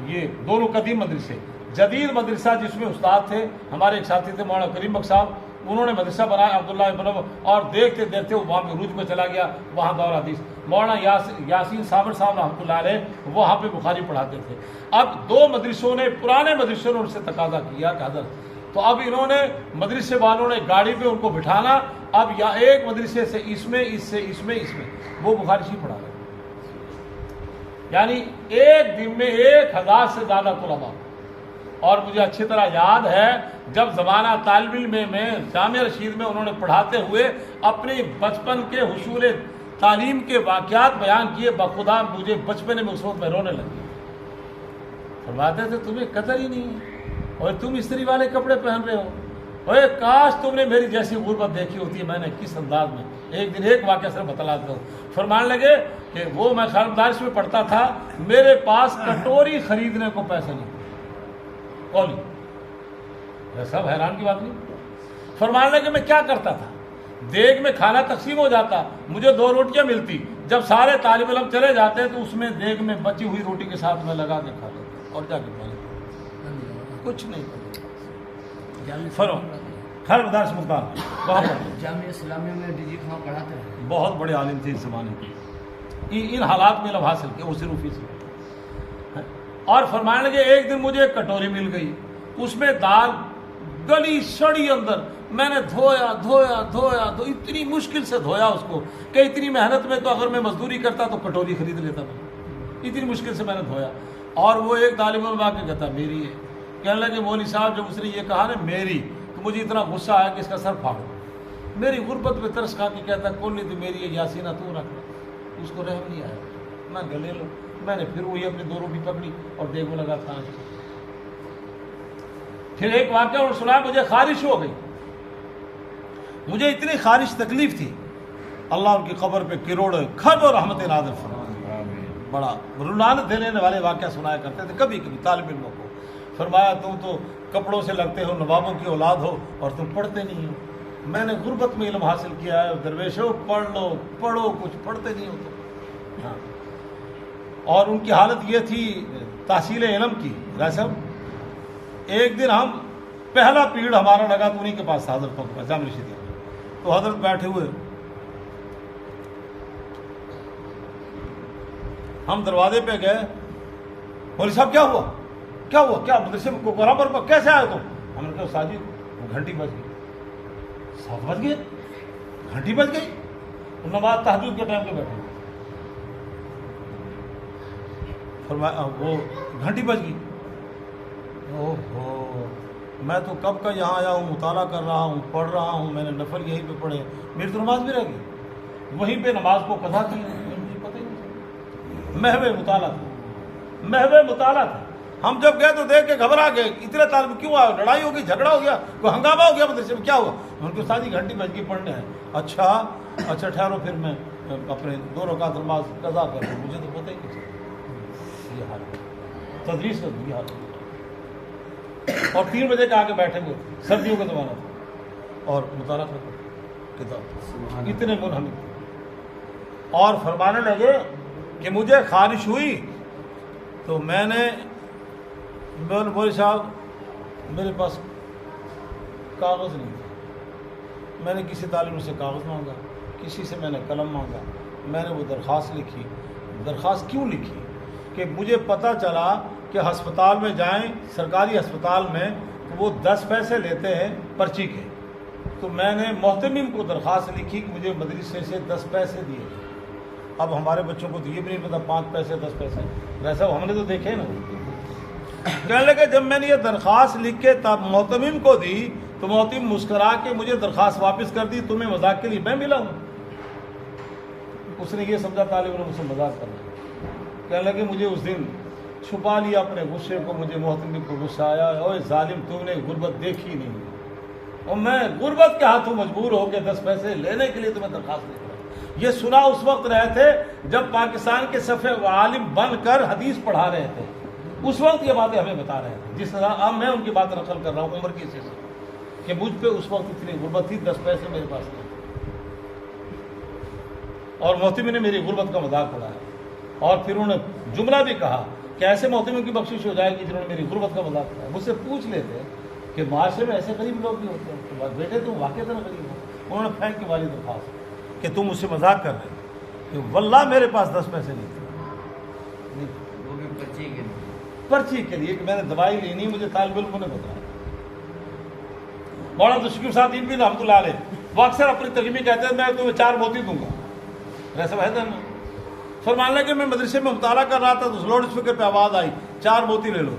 یہ دونوں قدیم مدرسے. جدید مدرسہ جس میں استاد تھے ہمارے ایک ساتھی تھے مولانا کریم بخش صاحب، انہوں نے مدرسہ بنایا عبداللہ ابن اور دیکھتے دیکھتے وہ وہاں عروج میں چلا گیا. وہاں دور حدیث مولانا یاسین صابر صاحب رحمۃ اللہ علیہ وہاں پہ بخاری پڑھاتے تھے. اب دو مدرسوں نے پرانے مدرسوں نے ان سے تقاضا کیا کہ حضرت تو اب انہوں نے مدرسے والوں نے گاڑی پہ ان کو بٹھانا، اب یا ایک مدرسے سے اس میں وہ بخاری شریف پڑھا رہے. یعنی ایک دن میں 1000 سے زیادہ طلباء. اور مجھے اچھی طرح یاد ہے جب زمانہ طالب علم میں جامعہ رشید میں انہوں نے پڑھاتے ہوئے اپنے بچپن کے حصول تعلیم کے واقعات بیان کیے. بخدا مجھے بچپن میں اس وقت میں رونے لگی. فرماتے تھے تمہیں قدر ہی نہیں ہے اور تم استری والے کپڑے پہن رہے ہو. اوے کاش تم نے میری جیسی غربت دیکھی ہوتی ہے میں نے کس انداز میں. ایک دن ایک واقعہ صرف بتلاتا ہوں. فرمانے لگے کہ وہ میں خیر مدارس میں پڑھتا تھا، میرے پاس کٹوری خریدنے کو پیسے نہیں کولی. سب حیران کی بات نہیں. فرمانے لگے میں کیا کرتا تھا، دیگ میں کھانا تقسیم ہو جاتا، مجھے 2 روٹیاں ملتی. جب سارے طالب علم چلے جاتے تو اس میں دیگ میں بچی ہوئی روٹی کے ساتھ میں لگا کے کھا لیتا اور جا کے کھا لیتا. کچھ نہیں خیر مدارس ملتان جامعہ اسلامیہ میں ڈی جی خان پڑھاتے ہیں، بہت بڑے عالم تھے اس زمانے کے. ان حالات میں علم حاصل کیا وہ صروفی سے. اور فرمانے لگے ایک دن مجھے ایک کٹوری مل گئی، اس میں دال گلی سڑی اندر. میں نے دھویا اتنی مشکل سے دھویا اس کو کہ اتنی محنت میں تو اگر میں مزدوری کرتا تو کٹوری خرید لیتا میں. اتنی مشکل سے میں نے دھویا. اور وہ ایک طالب علم آ کے کہتا میری ہے. کہنے لگے مولوی صاحب جب اس نے یہ کہا نا میری تو مجھے اتنا غصہ آیا کہ اس کا سر پھاڑ. میری غربت پہ ترس کھا کے کہتا کون نہیں تو میری ہے یاسینہ تو رکھ. اس کو رحم نہیں آیا. میں گلے لو میں نے پھر وہی اپنی 2 روٹی پکڑی اور دیگ میں لگا تھا. پھر ایک واقعہ اور سنا مجھے خارش ہو گئی. مجھے اتنی خارش تکلیف تھی. اللہ ان کی قبر پہ کروڑوں خرب و رحمت نازل فرمائے. بڑا رونق دینے والے واقعہ سنایا کرتے تھے کبھی کبھی طالب علموں کو. فرمایا تم تو کپڑوں سے لگتے ہو، نوابوں کی اولاد ہو اور تم پڑھتے نہیں ہو۔ میں نے غربت میں علم حاصل کیا ہے، درویشوں پڑھ لو، پڑھو، کچھ پڑھتے نہیں ہو تم۔ ہاں، اور ان کی حالت یہ تھی تحصیل علم کی۔ رائے صاحب ایک دن ہم پہلا پیریڈ ہمارا لگا تو انہیں کے پاس حضرت پاک جامع رشید، تو حضرت بیٹھے ہوئے، ہم دروازے پہ گئے، مولوی صاحب کیا ہوا کیا ہوا، کیا مدرسے میں قرآن پر کیسے آئے تم؟ ہم نے کہا استاد جی وہ گھنٹی بج گئی۔ 7 بج گئے، گھنٹی بج گئی، نماز تہجد کے ٹائم پہ بیٹھے، فرمایا وہ گھنٹی بج گئی۔ اوہو، میں تو کب کا یہاں آیا ہوں، مطالعہ کر رہا ہوں، پڑھ رہا ہوں، میں نے نفل یہیں پہ پڑھے، میری تو نماز بھی رہ گئی، وہیں پہ نماز کو قضا کی، مجھے پتہ ہی نہیں، محو مطالعہ تھا، محو مطالعہ تھا۔ ہم جب گئے تو دیکھ کے گھبرا گئے، اتنے طالب کیوں آئے، لڑائی ہو گئی، جھگڑا ہو گیا، کوئی ہنگامہ ہو گیا مدرسے میں، کیا ہوا؟ ان کے ساتھ ہی گھنٹی بج گئی، پڑھنے ہے۔ اچھا ٹھہرو، پھر میں اپنے 2 رکعت نماز قضا کر دوں، مجھے تو پتہ ہی نہیں، یہ حال ہے تدریس کا، یہ حال ہے۔ اور 3 بجے کے آگے بیٹھے ہوئے، سردیوں کا زمانہ تھا، اور مطالعہ کرتے کتاب، اتنے منہمک، اور فرمانے لگے کہ مجھے خواہش ہوئی تو میں نے مولوی صاحب میرے پاس کاغذ نہیں تھا، میں نے کسی طالب سے کاغذ مانگا، کسی سے میں نے قلم مانگا، میں نے وہ درخواست لکھی۔ درخواست کیوں لکھی؟ کہ مجھے پتہ چلا کہ ہسپتال میں جائیں، سرکاری ہسپتال میں، تو وہ 10 پیسے لیتے ہیں پرچی کے، تو میں نے محتمم کو درخواست لکھی کہ مجھے مدرسے سے 10 پیسے دیے۔ اب ہمارے بچوں کو تو یہ بھی نہیں پتا 5 پیسے 10 پیسے، ویسا ہم نے تو دیکھے نا۔ کہنے لگے جب میں نے یہ درخواست لکھ کے تب محتمم کو دی تو محتمم مسکرا کے مجھے درخواست واپس کر دی، تمہیں مذاق کے لیے میں ملا ہوں۔ اس نے یہ سمجھا طالب علم سے مذاق کرنا۔ کہنے لگے مجھے اس دن چھپا لیا اپنے غصے کو، مجھے محتمم کو غصہ آیا، اوے ظالم تم نے غربت دیکھی نہیں، اور میں غربت کے ہاتھوں مجبور ہو کے 10 پیسے لینے کے لیے تمہیں درخواست لکھ رہا ہوں۔ یہ سنا اس وقت رہے تھے جب پاکستان کے صفے عالم بن کر حدیث پڑھا رہے تھے، اس وقت یہ باتیں ہمیں بتا رہے تھے، جس طرح اب میں ان کی بات نقل کر رہا ہوں عمر کی حصے سے، کہ مجھ پہ اس وقت اتنی غربت تھی، 10 پیسے میرے پاس نہیں، اور محتمم نے میری غربت کا مذاق اڑایا۔ اور پھر انہوں نے جملہ بھی کہا کہ ایسے محتمم کی بخشش ہو جائے گی جنہوں نے میری غربت کا مذاق اڑایا۔ مجھ سے پوچھ لیتے کہ معاشرے میں ایسے غریب لوگ بھی ہوتے ہیں، تو بیٹے تم واقعی غریب ہو۔ انہوں نے پھینک کے والی درخواست کہ تم مجھ سے مذاق کر رہے کہ واللہ میرے پاس 10 پیسے نہیں تھے، وہ بھی پرچی کے لیے کہ میں نے دوائی لینی، مجھے طالب علموں نے بتایا۔ مولانا تشکیف صاحب بھی رحمۃ اللہ علیہ وہ اکثر اپنی ترجمے کہتے ہیں میں تمہیں 4 موتی دوں گا، ایسا ہے نا۔ فرمان لگا کہ میں مدرسے میں مطالعہ کر رہا تھا تو لاؤڈ اسپیکر پہ آواز آئی 4 موتی لے لو۔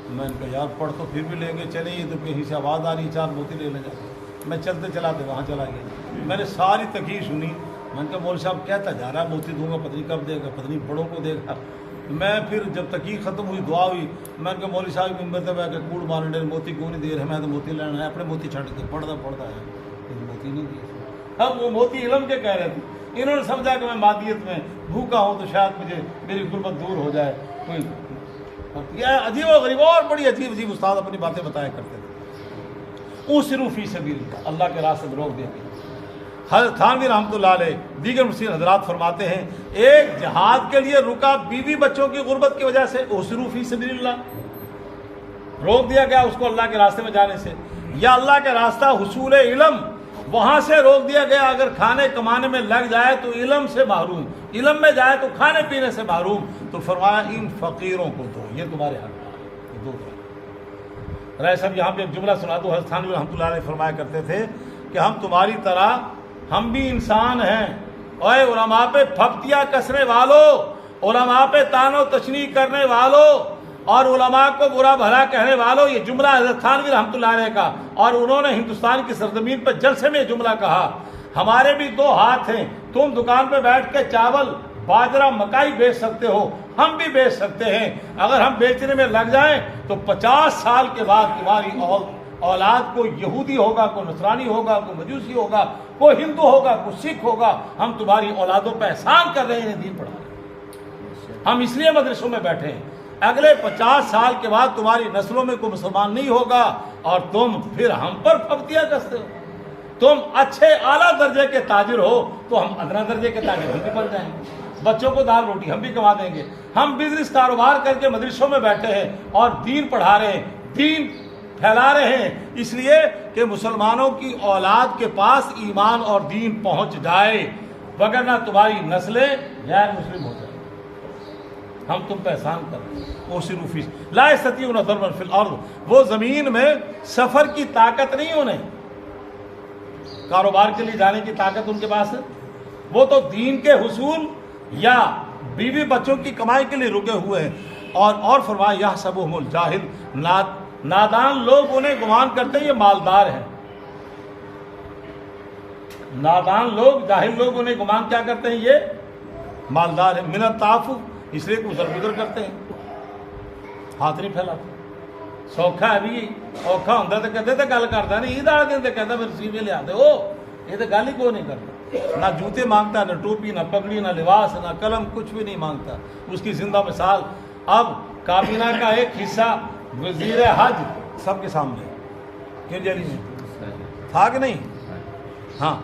میں نے کہا یار پڑھ تو پھر بھی لیں گے، چلیں یہ تو کہیں سے آواز آ رہی 4 موتی لے لیں گے۔ میں چلتے چلاتے وہاں چلا گیا، میں نے ساری تقریر سنی، میں نے کہا مولوی صاحب کہتا جا رہا ہے موتی دوں گا، پتہ نہیں کب دے گا، پتہ نہیں بڑوں کو دے گا۔ میں پھر جب تقریر ختم ہوئی دعا ہوئی، میں نے کہا مولوی صاحب کی مطلب ہے کہ کوڑ مارنے موتی کیوں نہیں دے رہے، میں تو موتی لینا ہے، اپنے موتی چھٹ کے پڑھتا ہے، موتی نہیں دیے۔ اب وہ موتی علم کے کہہ رہے تھے، انہوں نے سمجھا کہ میں مادیت میں بھوکا ہوں تو شاید مجھے میری غربت دور ہو جائے۔ کوئی یہ عجیب و غریب اور بڑی عجیب عجیب استاد اپنی باتیں بتایا کرتے تھے۔ اُسروا فی سبیل اللہ، اللہ کے راستے میں روک دیں گے۔ حضرت تھانوی رحمۃ اللہ علیہ دیگر مسلم حضرات فرماتے ہیں ایک جہاد کے لیے رکا بیوی بچوں کی غربت کی وجہ سے، اُسروا فی سبیل اللہ، روک دیا گیا اس کو اللہ کے راستے میں جانے سے، یا اللہ کے راستہ حصول علم وہاں سے روک دیا گیا، اگر کھانے کمانے میں لگ جائے تو علم سے محروم، علم میں جائے تو کھانے پینے سے محروم، تو فرمایا ان فقیروں کو دو، یہ تمہارے حق ہے، دو۔ رائے صاحب یہاں پہ ایک جملہ سنا دو، حضرت تھانوی رحمۃ اللہ علیہ فرمایا کرتے تھے کہ ہم تمہاری طرح ہم بھی انسان ہیں، اے علماء پہ پھپتیاں کسنے والوں، علماء پہ تان و تشنیع کرنے والوں اور علماء کو برا بھلا کہنے والوں، یہ جملہ حضرت تھانوی رحمۃ اللہ علیہ کا، اور انہوں نے ہندوستان کی سرزمین پر جلسے میں یہ جملہ کہا، ہمارے بھی 2 ہاتھ ہیں، تم دکان پہ بیٹھ کے چاول باجرہ مکائی بیچ سکتے ہو، ہم بھی بیچ سکتے ہیں، اگر ہم بیچنے میں لگ جائیں تو 50 سال کے بعد تمہاری اولاد کو یہودی ہوگا، کوئی نصرانی ہوگا، کوئی مجوسی ہوگا، کوئی ہندو ہوگا، کوئی سکھ ہوگا، ہم تمہاری اولادوں پہ احسان کر رہے ہیں، دین پڑھا رہے ہیں، ہم اس لیے مدرسوں میں بیٹھے ہیں۔ اگلے 50 سال کے بعد تمہاری نسلوں میں کوئی مسلمان نہیں ہوگا اور تم پھر ہم پر پھپتیاں کستے ہو. تم اچھے اعلیٰ درجے کے تاجر ہو تو ہم ادنا درجے کے تاجر ہم بھی بن جائیں گے, بچوں کو دال روٹی ہم بھی کما دیں گے. ہم بزنس کاروبار کر کے مدرسوں میں بیٹھے ہیں اور دین پڑھا رہے ہیں, دین پھیلا رہے ہیں, اس لیے کہ مسلمانوں کی اولاد کے پاس ایمان اور دین پہنچ جائے, وگرنہ تمہاری نسلیں غیر مسلم ہو جائیں. ہم تم پہ احسان کر رہے ہیں. اوسروا فی لا یستطیعون ضربا فی الارض, وہ زمین میں سفر کی طاقت نہیں, انہیں کاروبار کے لیے جانے کی طاقت ان کے پاس ہے, وہ تو دین کے حصول یا بیوی بچوں کی کمائی کے لیے رکے ہوئے ہیں. اور فرمایا یحسبهم الجاہل, نادان لوگ انہیں گمان کرتے ہیں یہ مالدار ہیں. نادان لوگ, جاہل لوگ انہیں گمان کیا کرتے ہیں یہ مالدار ہیں. من التعفف, اس لیے ادھر ادھر کرتے ہیں, ہاتھ نہیں پھیلاتے. سوکھا ہے بھی اوکھا ہوں تو کہتے تو گل کرتا نہیں, عید والے دن تو کہتا میرے رسیوے لیا دے, وہ یہ تو گل ہی کوئی نہیں کرتا. نہ جوتے مانگتا, نہ ٹوپی, نہ پگڑی, نہ لباس, نہ قلم, کچھ بھی نہیں مانگتا. اس کی زندہ مثال اب کابینہ کا ایک حصہ وزیر حج سب کے سامنے کیوں جیلی میں تھا کہ نہیں؟ ہاں,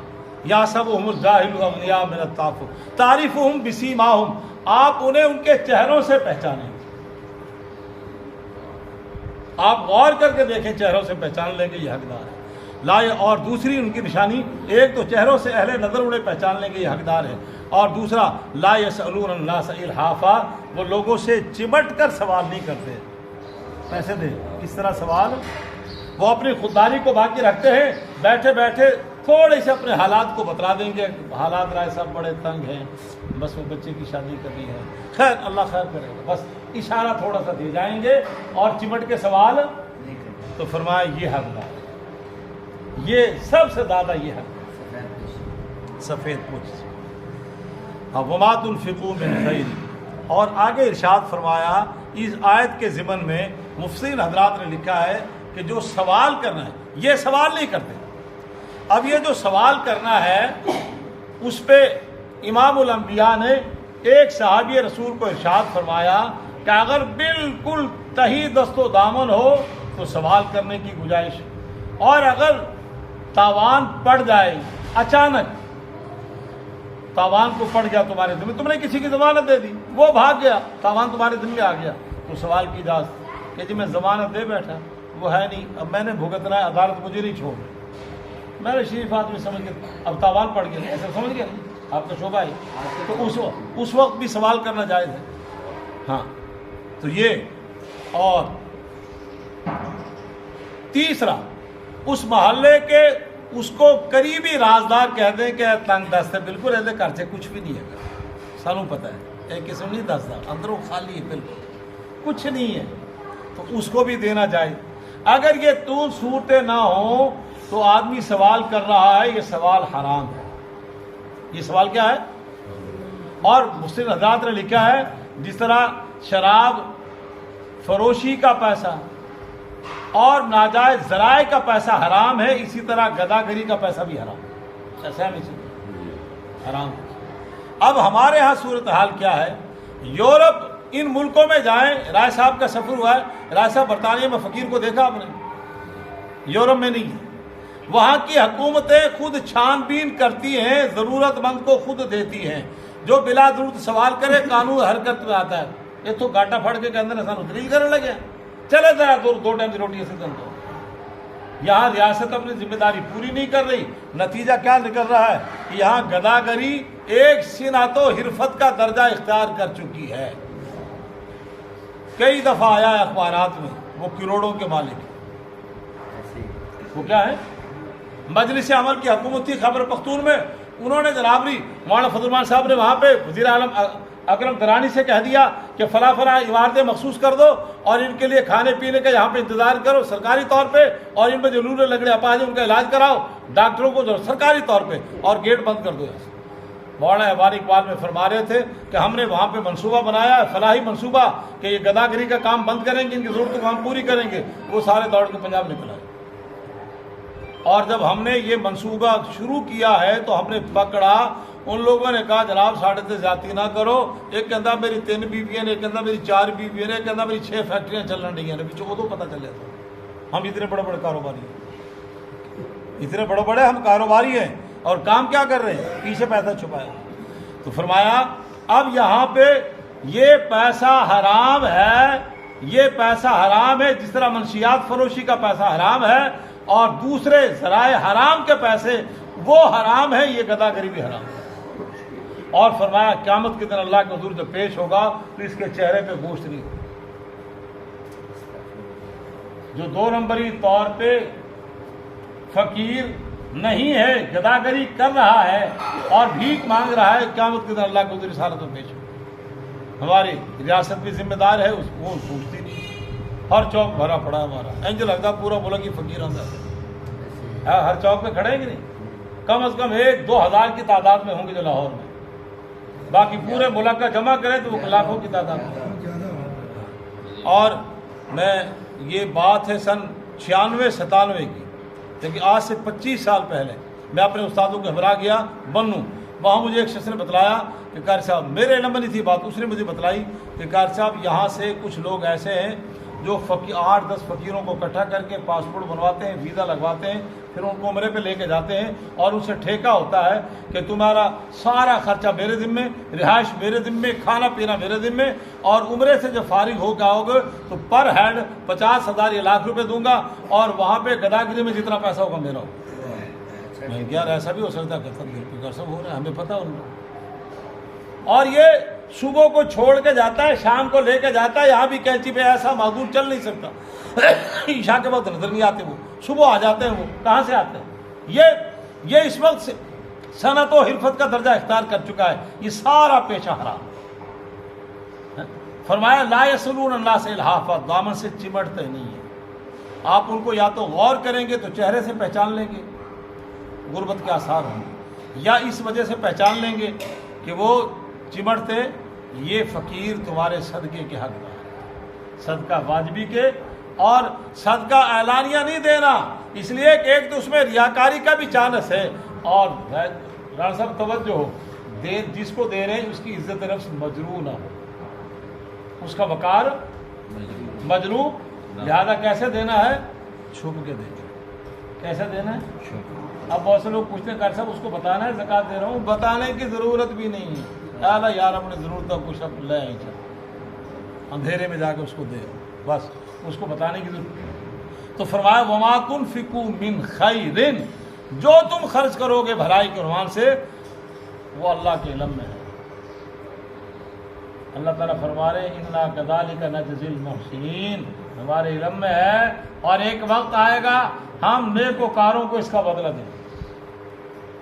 یا سب الجاہل اغنیاء من التعفف تعریفہم بسیماہم, آپ انہیں ان کے چہروں سے پہچانیں. آپ غور کر کے دیکھیں, چہروں سے پہچان لیں گے یہ حقدار ہے. اور دوسری ان کی نشانی, ایک تو چہروں سے اہل نظر انہیں پہچان لیں گے یہ حقدار ہے, اور دوسرا لا یسألون الناس الحافا, وہ لوگوں سے چمٹ کر سوال نہیں کرتے. پیسے دے اس طرح سوال, وہ اپنی خودداری کو باقی رکھتے ہیں, بیٹھے بیٹھے تھوڑے سے اپنے حالات کو بتلا دیں گے. حالات رائے صاحب بڑے تنگ ہیں, بس وہ بچے کی شادی کرنی ہے, خیر اللہ خیر کرے گا, بس اشارہ تھوڑا سا دے جائیں گے اور چمٹ کے سوال نہیں کریں. تو فرمایا یہ حقدار, یہ سب سے زیادہ یہ حق ہے, سفید پوچھ. وما تنفقوا من خیر, اور آگے ارشاد فرمایا اس آیت کے ضمن میں مفسرین حضرات نے لکھا ہے کہ جو سوال کرنا ہے یہ سوال نہیں کرتے. اب یہ جو سوال کرنا ہے اس پہ امام الانبیاء نے ایک صحابی رسول کو ارشاد فرمایا کہ اگر بالکل تہی دست و دامن ہو تو سوال کرنے کی گنجائش, اور اگر تاوان پڑ جائے, اچانک تاوان کو پڑ گیا تمہارے دل میں, تم نے کسی کی ضمانت دے دی, وہ بھاگ گیا, تاوان تمہارے دل میں آ گیا, تو سوال کی اجازت کہ جی میں ضمانت دے بیٹھا, وہ ہے نہیں, اب میں نے بھگتنا ہے, عدالت مجھے نہیں چھوڑ, میں نے شریف آدمی سمجھ کے اب تاوان پڑ گیا, ایسا سمجھ گیا آپ کا شعبہ ہے, تو اس وقت بھی سوال کرنا جائز ہے. ہاں تو یہ, اور تیسرا اس محلے کے اس کو قریبی رازدار کہہ دیں کہ تنگ دست ہے, بالکل ایسے گھر سے کچھ بھی نہیں ہے, سانوں پتہ ہے ایک قسم نہیں دستا, اندروں خالی ہے, بالکل کچھ نہیں ہے, تو اس کو بھی دینا جائے. اگر یہ طول صورتیں نہ ہوں تو آدمی سوال کر رہا ہے, یہ سوال حرام ہے. یہ سوال کیا ہے؟ اور مسلم حضرات نے لکھا ہے جس طرح شراب فروشی کا پیسہ اور ناجائز ذرائع کا پیسہ حرام ہے, اسی طرح گداگری کا پیسہ بھی حرام ہے. ایسا ہے حرام. اب ہمارے ہاں صورتحال کیا ہے, یورپ ان ملکوں میں جائیں, رائے صاحب کا سفر ہوا ہے, رائے صاحب برطانیہ میں فقیر کو دیکھا آپ نے, یورپ میں نہیں ہے. وہاں کی حکومتیں خود چھان بین کرتی ہیں, ضرورت مند کو خود دیتی ہیں, جو بلا ضرورت سوال کرے قانون حرکت میں آتا ہے. یہ تو گاٹا پھڑ کے اندر سانو دلیل کرنے لگے, چلے ذرا دو ٹائم کی روٹی سے دن دو. یہاں ریاست اپنی ذمہ داری پوری نہیں کر رہی, نتیجہ کیا نکل رہا ہے کہ یہاں گداگری ایک صنعت و حرفت کا درجہ اختیار کر چکی ہے. کئی دفعہ آیا ہے اخبارات میں, وہ کروڑوں کے مالک, وہ کیا ہے, مجلس عمل کی حکومت تھی خیبر پختون میں, انہوں نے جنابری مولانا فضل الرحمان صاحب نے وہاں پہ وزیر اعظم اکرم درانی سے کہہ دیا کہ فلاں فلاں عمارتیں مخصوص کر دو اور ان کے لیے کھانے پینے کا یہاں پہ انتظار کرو سرکاری طور پہ, اور ان میں جو لولے لگڑے اپاہج ان کا علاج کراؤ, ڈاکٹروں کو جو سرکاری طور پہ, اور گیٹ بند کر دو. مولانا احبار اقبال میں فرما رہے تھے کہ ہم نے وہاں پہ منصوبہ بنایا ہے, فلاحی منصوبہ, کہ یہ گداگری کا کام بند کریں گے, ان کی ضرورتوں کو ہم پوری کریں گے. وہ سارے دوڑ کے پنجاب نکل آئے. اور جب ہم نے یہ منصوبہ شروع کیا ہے تو ہم نے پکڑا ان لوگوں نے کہا جناب ساڑھے تے زیادتی نہ کرو، ایک کہندا میری 3 بیویاں نے، ایک کہندا میری 4 بیویاں نے، ایک کہندا میری 6 فیکٹریاں چلن رہی ہیں، پچھو ادو پتہ چلے تو ہم اتنے بڑے بڑے کاروباری ہیں، اتنے بڑے بڑے ہم کاروباری ہیں اور کام کیا کر رہے ہیں؟ پیچھے پیسہ چھپایا۔ تو فرمایا اب یہاں پہ یہ پیسہ حرام ہے، یہ پیسہ حرام ہے، جس طرح منشیات فروشی کا پیسہ حرام ہے اور دوسرے ذرائع حرام کے پیسے وہ حرام ہے، یہ گداگری بھی حرام ہے۔ اور فرمایا قیامت کے دن اللہ کے حضور جب پیش ہوگا تو اس کے چہرے پہ گوشت نہیں ہوگا۔ جو 2 نمبری طور پہ فقیر نہیں ہے، گداگری کر رہا ہے اور بھیک مانگ رہا ہے، قیامت کے دن اللہ کے حضور رسالت میں پیش ہوگا۔ ہماری ریاست بھی ذمہ دار ہے، وہ پوچھتی نہیں، ہر چوک بھرا پڑا ہے ہمارا، انج لگتا پورا ملک ہی فقیر اندر ہے، ہر چوک پہ کھڑے ہیں کہ نہیں؟ کم از کم 1-2 ہزار کی تعداد میں ہوں گے جو لاہور میں، باقی پورے ملک کا جمع کریں تو وہ لاکھوں کی تعداد میں۔ اور میں یہ بات ہے سن 96-97 کی، لیکن آج سے 25 سال پہلے میں اپنے استادوں کے ہمراہ گیا بنوں، وہاں مجھے ایک شخص نے بتلایا کہ قاری صاحب، میرے علم میں نہیں تھی بات، اس نے مجھے بتلائی کہ قاری صاحب یہاں سے کچھ لوگ ایسے ہیں جو 8-10 فقیروں کو اکٹھا کر کے پاسپورٹ بنواتے ہیں، ویزا لگواتے ہیں، پھر ان کو عمرے پہ لے کے جاتے ہیں اور ان سے ٹھیکہ ہوتا ہے کہ تمہارا سارا خرچہ میرے ذمے، رہائش میرے ذمے، کھانا پینا میرے ذمے، اور عمرے سے جب فارغ ہو کے آؤ گے تو پر ہیڈ 50,000 یا لاکھ روپے دوں گا اور وہاں پہ گداگری میں جتنا پیسہ ہوگا میرا ہوگا۔ میں یار ایسا بھی ہو سکتا ہے، سب ہو رہا ہے، ہمیں پتہ ان لوگ۔ اور یہ صبح کو چھوڑ کے جاتا ہے، شام کو لے کے جاتا ہے، یہاں بھی کینچی پہ ایسا معذور چل نہیں سکتا، عشاء کے وقت نظر نہیں آتے، وہ صبح آ جاتے ہیں، وہ کہاں سے آتے ہیں؟ یہ اس وقت صنعت و حرفت کا درجہ اختیار کر چکا ہے، یہ سارا پیشہ حرام۔ فرمایا لا یسلون اللہ سے الحافہ، دامن سے چمٹتے نہیں ہیں۔ آپ ان کو یا تو غور کریں گے تو چہرے سے پہچان لیں گے غربت کے آثار ہوں گے، یا اس وجہ سے پہچان لیں گے کہ وہ چمٹتے، یہ فقیر تمہارے صدقے کے حقدار، صدقہ واجبی کے، اور صدقہ اعلانیہ نہیں دینا، اس لیے کہ ایک تو اس میں ریاکاری کا بھی چانس ہے، اور رانا صاحب توجہ ہو، جس کو دے رہے ہیں اس کی عزت نفس مجروح نہ ہو، اس کا وقار مجروح، لہذا کیسے دینا ہے؟ چھپ کے دینا۔ کیسے دینا ہے؟ اب بہت سے لوگ پوچھتے ہیں کہ صاحب اس کو بتانا ہے زکوٰۃ دے رہا ہوں، بتانے کی ضرورت بھی نہیں ہے، اعلیٰ یار اپنی ضرورت کو سب لے آئی، چل اندھیرے میں جا کے اس کو دے، بس اس کو بتانے کی ضرورت۔ تو فرمایا وما تنفقوا من خیر، جو تم خرچ کرو گے بھلائی کے عنوان سے وہ اللہ کے علم میں ہے۔ اللہ تعالیٰ فرما رہے انا کذالک نجزی المحسنین، ہمارے علم میں ہے، اور ایک وقت آئے گا ہم نیکوکاروں کو اس کا بدلہ دیں گے۔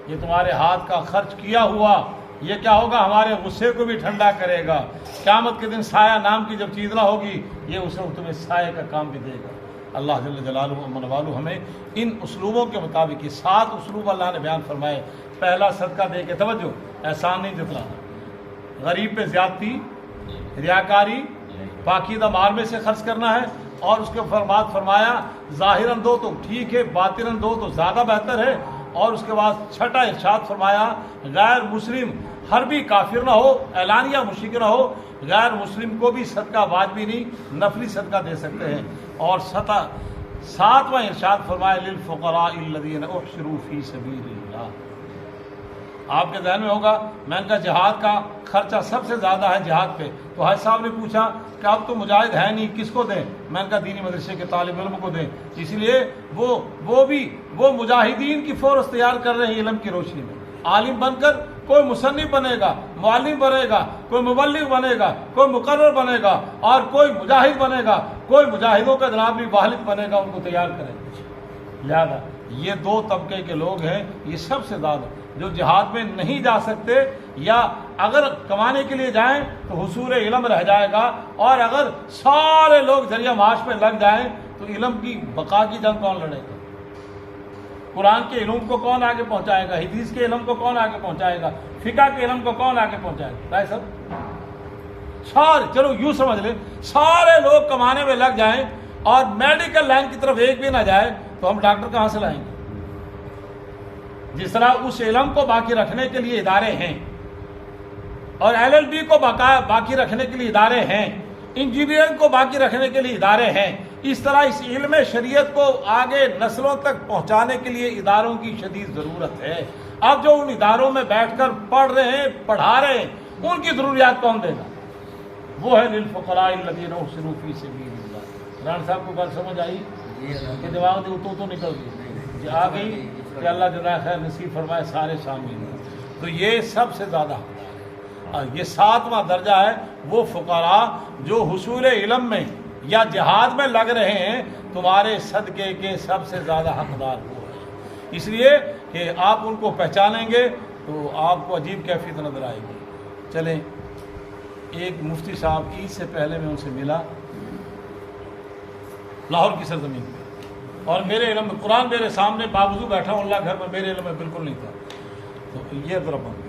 یہ تمہارے ہاتھ کا خرچ کیا ہوا یہ کیا ہوگا؟ ہمارے غصے کو بھی ٹھنڈا کرے گا۔ قیامت کے دن سایہ نام کی جب چیز نہ ہوگی، یہ اس وقت تمہیں سایہ کا کام بھی دے گا۔ اللہ جل جلالہ و من والہ ہمیں ان اسلوبوں کے مطابق، یہ 7 اسلوب اللہ نے بیان فرمائے۔ پہلا صدقہ دے کے، توجہ، احسان نہیں جتلانا، غریب پہ زیادتی، ریاکاری، پاکیزہ مال میں سے خرچ کرنا ہے، اور اس کے بعد فرمایا ظاہراً دو تو ٹھیک ہے، باطناً دو تو زیادہ بہتر ہے، اور اس کے بعد چھٹا ارشاد فرمایا غیر مسلم حربی کافر نہ ہو، اعلانیہ مشرک نہ ہو، غیر مسلم کو بھی صدقہ واجبی نہیں، نفلی صدقہ دے سکتے ہیں۔ اور 7واں ارشاد فرمایا للفقراء الذین احصروا فی سبیل اللہ۔ آپ کے ذہن میں ہوگا میں نے کہا جہاد کا خرچہ سب سے زیادہ ہے جہاد پہ، تو حاج صاحب نے پوچھا کہ اب تو مجاہد ہے نہیں، کس کو دیں؟ میں نے کہا دینی مدرسے کے طالب علم کو دیں، اس لیے وہ مجاہدین کی فورس تیار کر رہے ہیں علم کی روشنی میں۔ عالم بن کر کوئی مصنف بنے گا، معلم بنے گا، کوئی مبلغ بنے گا، کوئی مقرر بنے گا، اور کوئی مجاہد بنے گا، کوئی مجاہدوں کا جناب بھی والد بنے گا، ان کو تیار کریں گے۔ لہذا یہ 2 طبقے کے لوگ ہیں، یہ سب سے زیادہ جو جہاد میں نہیں جا سکتے، یا اگر کمانے کے لیے جائیں تو حصول علم رہ جائے گا، اور اگر سارے لوگ ذریعہ معاش پہ لگ جائیں تو علم کی بقا کی جنگ کون لڑے گا؟ قرآن کے علم کو کون آگے پہنچائے گا؟ حدیث کے علم کو کون آگے پہنچائے گا؟ فقہ کے علم کو کون آگے پہنچائے گا؟ بھائی سب سارے، چلو یوں سمجھ لیں، سارے لوگ کمانے میں لگ جائیں اور میڈیکل لائن کی طرف ایک بھی نہ جائے تو ہم ڈاکٹر کہاں سے لائیں گے؟ جس طرح اس علم کو باقی رکھنے کے لیے ادارے ہیں اور LLB کو باقی رکھنے کے لیے ادارے ہیں، انجینئرنگ کو باقی رکھنے کے لیے ادارے ہیں، اس طرح اس علم شریعت کو آگے نسلوں تک پہنچانے کے لیے اداروں کی شدید ضرورت ہے۔ اب جو ان اداروں میں بیٹھ کر پڑھ رہے ہیں، پڑھا رہے ہیں، ان کی ضروریات کون دے گا؟ وہ ہے للفقراء الذین احصروا فی سبیل اللہ۔ ران صاحب کو بات سمجھ آئی کہ دماغ دے تو نکل گئی آ گئی کہ اللہ جزائے خیر نصیب فرمائے سارے سامعین۔ تو یہ سب سے زیادہ یہ 7واں درجہ ہے، وہ فقراء جو حصول علم میں یا جہاد میں لگ رہے ہیں، تمہارے صدقے کے سب سے زیادہ حقدار وہ ہیں۔ اس لیے کہ آپ ان کو پہچانیں گے تو آپ کو عجیب کیفیت نظر آئے گی۔ چلیں، ایک مفتی صاحب عید سے پہلے میں ان سے ملا لاہور کی سرزمین پہ، اور میرے علم میں قرآن میرے سامنے باوضو بیٹھا ہوں، اللہ گھر میں، میرے علم میں بالکل نہیں تھا۔ تو یہ ذرا بند